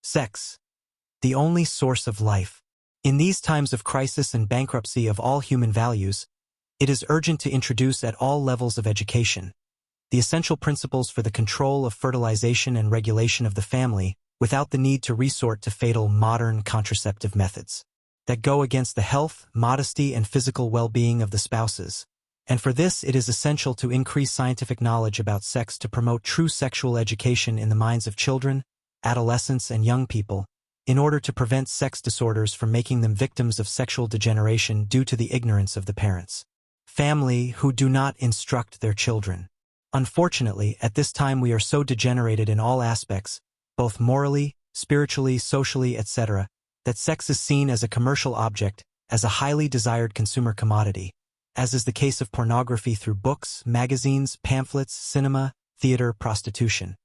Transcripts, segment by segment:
Sex, the only source of life. In these times of crisis and bankruptcy of all human values, it is urgent to introduce at all levels of education the essential principles for the control of fertilization and regulation of the family without the need to resort to fatal modern contraceptive methods that go against the health, modesty, and physical well-being of the spouses. And for this, it is essential to increase scientific knowledge about sex to promote true sexual education in the minds of children, adolescents, and young people, in order to prevent sex disorders from making them victims of sexual degeneration due to the ignorance of the parents. Family who do not instruct their children. Unfortunately, at this time we are so degenerated in all aspects, both morally, spiritually, socially, etc., that sex is seen as a commercial object, as a highly desired consumer commodity, as is the case of pornography through books, magazines, pamphlets, cinema, theater, prostitution.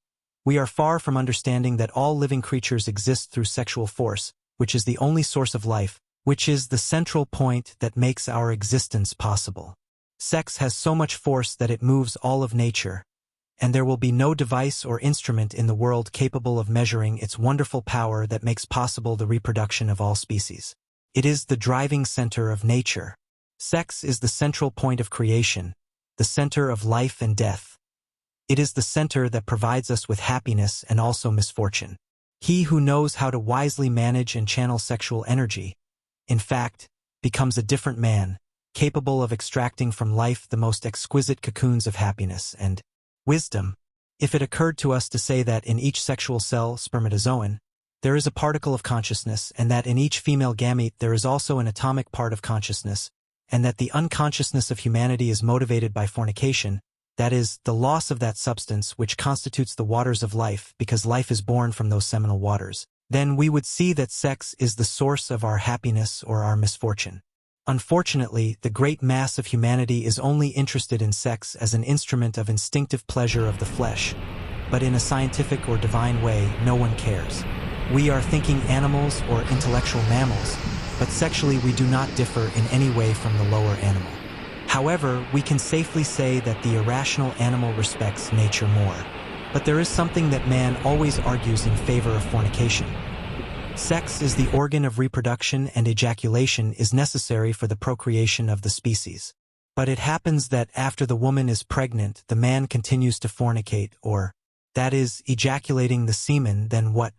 We are far from understanding that all living creatures exist through sexual force, which is the only source of life, which is the central point that makes our existence possible. Sex has so much force that it moves all of nature, and there will be no device or instrument in the world capable of measuring its wonderful power that makes possible the reproduction of all species. It is the driving center of nature. Sex is the central point of creation, the center of life and death. It is the center that provides us with happiness and also misfortune. He who knows how to wisely manage and channel sexual energy, in fact, becomes a different man, capable of extracting from life the most exquisite cocoons of happiness and wisdom. If it occurred to us to say that in each sexual cell, spermatozoan, there is a particle of consciousness, and that in each female gamete there is also an atomic part of consciousness, and that the unconsciousness of humanity is motivated by fornication, that is, the loss of that substance which constitutes the waters of life because life is born from those seminal waters, then we would see that sex is the source of our happiness or our misfortune. Unfortunately, the great mass of humanity is only interested in sex as an instrument of instinctive pleasure of the flesh, but in a scientific or divine way, no one cares. We are thinking animals or intellectual mammals, but sexually we do not differ in any way from the lower animal. However, we can safely say that the irrational animal respects nature more. But there is something that man always argues in favor of fornication. Sex is the organ of reproduction, and ejaculation is necessary for the procreation of the species. But it happens that after the woman is pregnant, the man continues to fornicate, or, that is, ejaculating the semen, then what?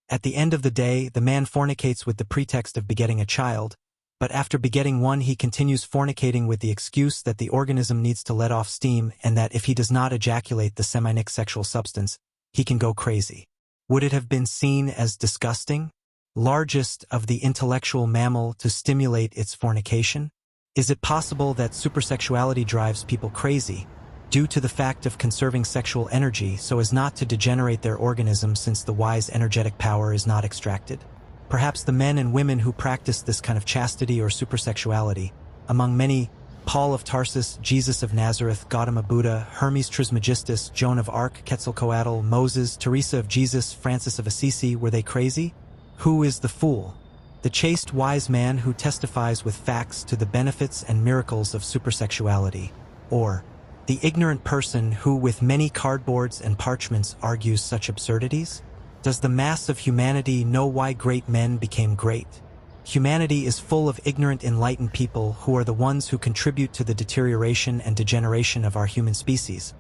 At the end of the day, the man fornicates with the pretext of begetting a child, but after begetting one he continues fornicating with the excuse that the organism needs to let off steam and that if he does not ejaculate the seminic sexual substance, he can go crazy. Would it have been seen as disgusting? Largest of the intellectual mammal to stimulate its fornication? Is it possible that supersexuality drives people crazy, due to the fact of conserving sexual energy so as not to degenerate their organism since the wise energetic power is not extracted? Perhaps the men and women who practice this kind of chastity or supersexuality, among many, Paul of Tarsus, Jesus of Nazareth, Gautama Buddha, Hermes Trismegistus, Joan of Arc, Quetzalcoatl, Moses, Teresa of Jesus, Francis of Assisi, were they crazy? Who is the fool? The chaste wise man who testifies with facts to the benefits and miracles of supersexuality, or the ignorant person who with many cardboards and parchments argues such absurdities? Does the mass of humanity know why great men became great? Humanity is full of ignorant enlightened people who are the ones who contribute to the deterioration and degeneration of our human species,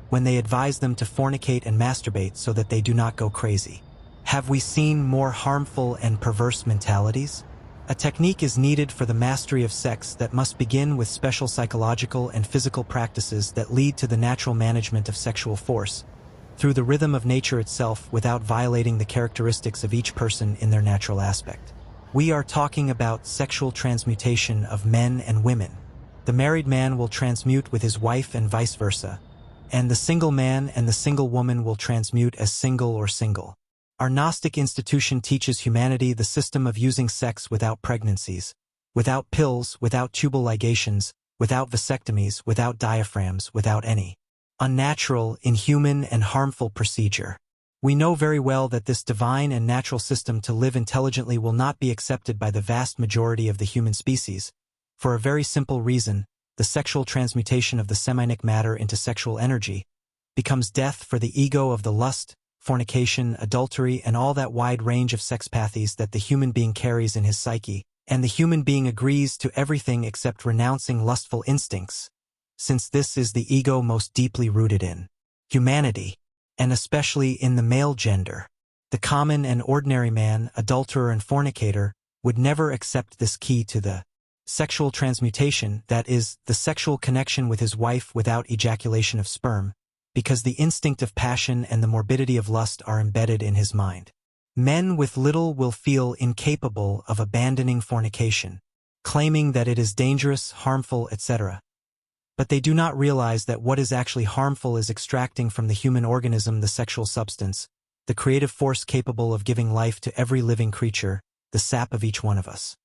when they advise them to fornicate and masturbate so that they do not go crazy. Have we seen more harmful and perverse mentalities? A technique is needed for the mastery of sex that must begin with special psychological and physical practices that lead to the natural management of sexual force, through the rhythm of nature itself without violating the characteristics of each person in their natural aspect. We are talking about sexual transmutation of men and women. The married man will transmute with his wife and vice versa, and the single man and the single woman will transmute as single or single. Our Gnostic institution teaches humanity the system of using sex without pregnancies, without pills, without tubal ligations, without vasectomies, without diaphragms, without any unnatural, inhuman, and harmful procedure. We know very well that this divine and natural system to live intelligently will not be accepted by the vast majority of the human species, for a very simple reason: the sexual transmutation of the seminic matter into sexual energy becomes death for the ego of the lust, fornication, adultery, and all that wide range of sexpathies that the human being carries in his psyche, and the human being agrees to everything except renouncing lustful instincts, since this is the ego most deeply rooted in humanity, and especially in the male gender. The common and ordinary man, adulterer and fornicator, would never accept this key to the sexual transmutation, that is, the sexual connection with his wife without ejaculation of sperm, because the instinct of passion and the morbidity of lust are embedded in his mind. Men with little will feel incapable of abandoning fornication, claiming that it is dangerous, harmful, etc. But they do not realize that what is actually harmful is extracting from the human organism the sexual substance, the creative force capable of giving life to every living creature, the sap of each one of us.